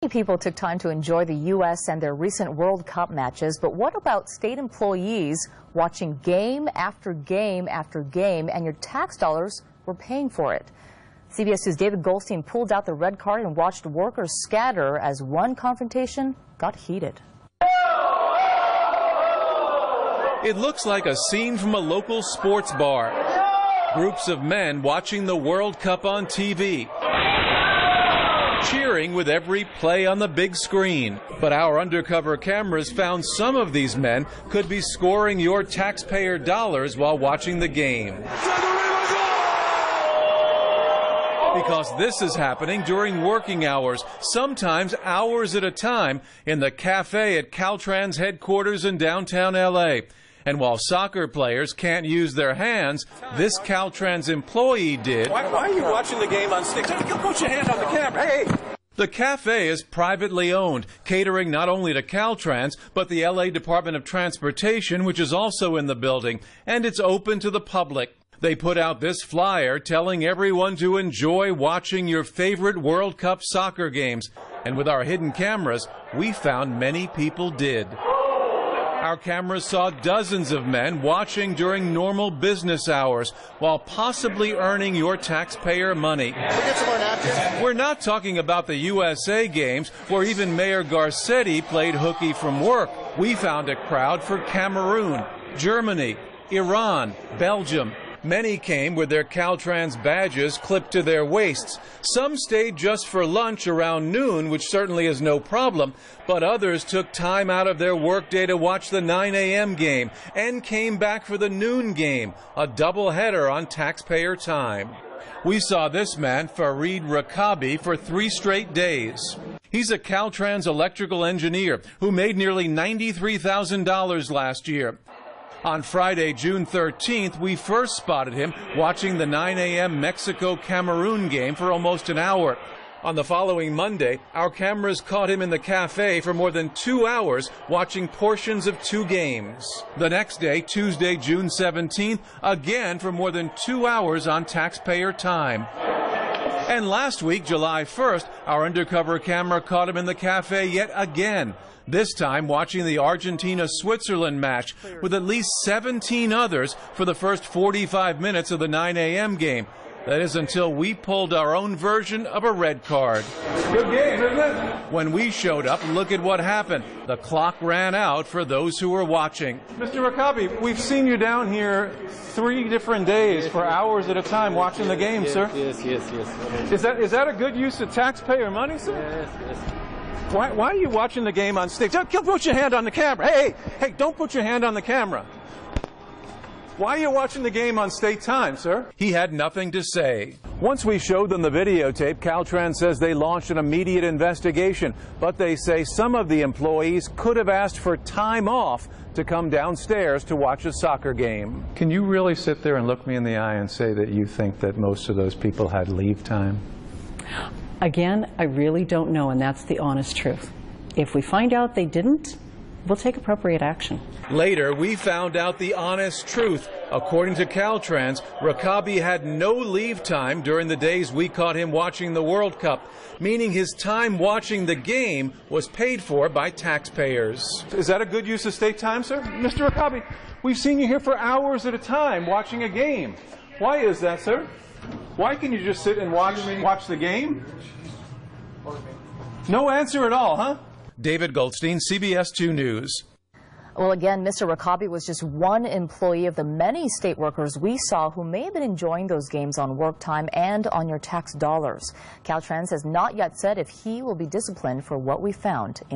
People took time to enjoy the U.S. and their recent World Cup matches, but what about state employees watching game after game after game, and your tax dollars were paying for it? CBS News' David Goldstein pulled out the red card and watched workers scatter as one confrontation got heated. It looks like a scene from a local sports bar. Groups of men watching the World Cup on TV, cheering with every play on the big screen. But our undercover cameras found some of these men could be scoring your taxpayer dollars while watching the game. Because this is happening during working hours, sometimes hours at a time, in the cafe at Caltrans headquarters in downtown L.A. And while soccer players can't use their hands, this Caltrans employee did. Why are you watching the game on sticks? Put your hand on the camera. Hey! The cafe is privately owned, catering not only to Caltrans, but the L.A. Department of Transportation, which is also in the building, and it's open to the public. They put out this flyer telling everyone to enjoy watching your favorite World Cup soccer games. And with our hidden cameras, we found many people did. Our cameras saw dozens of men watching during normal business hours while possibly earning your taxpayer money. We're not talking about the USA games where even Mayor Garcetti played hooky from work. We found a crowd for Cameroon, Germany, Iran, Belgium. Many came with their Caltrans badges clipped to their waists. Some stayed just for lunch around noon, which certainly is no problem, but others took time out of their workday to watch the 9 a.m. game and came back for the noon game, a doubleheader on taxpayer time. We saw this man, Fareed Rakabi, for 3 straight days. He's a Caltrans electrical engineer who made nearly $93,000 last year. On Friday, June 13th, we first spotted him watching the 9 a.m. Mexico-Cameroon game for almost an hour. On the following Monday, our cameras caught him in the cafe for more than 2 hours watching portions of 2 games. The next day, Tuesday, June 17th, again for more than 2 hours on taxpayer time. And last week, July 1st, our undercover camera caught him in the cafe yet again, this time watching the Argentina-Switzerland match with at least 17 others for the first 45 minutes of the 9 a.m. game. That is until we pulled our own version of a red card. Good game, isn't it? When we showed up, look at what happened. The clock ran out for those who were watching. Mr. Rakabi, we've seen you down here 3 different days for hours at a time watching the game, sir. Yes. Is that a good use of taxpayer money, sir? Yes. Why are you watching the game on sticks? Put your hand on the camera. Hey, don't put your hand on the camera. Why are you watching the game on state time, sir? He had nothing to say. Once we showed them the videotape, Caltrans says they launched an immediate investigation, but they say some of the employees could have asked for time off to come downstairs to watch a soccer game. Can you really sit there and look me in the eye and say that you think that most of those people had leave time? Again, I really don't know, and that's the honest truth. If we find out they didn't, we'll take appropriate action. Later, we found out the honest truth. According to Caltrans, Rakabi had no leave time during the days we caught him watching the World Cup, meaning his time watching the game was paid for by taxpayers. Is that a good use of state time, sir? Mr. Rakabi, we've seen you here for hours at a time watching a game. Why is that, sir? Why can you just sit and watch the game? No answer at all, huh? David Goldstein, CBS 2 News. Well, again, Mr. Rakabi was just one employee of the many state workers we saw who may have been enjoying those games on work time and on your tax dollars. Caltrans has not yet said if he will be disciplined for what we found in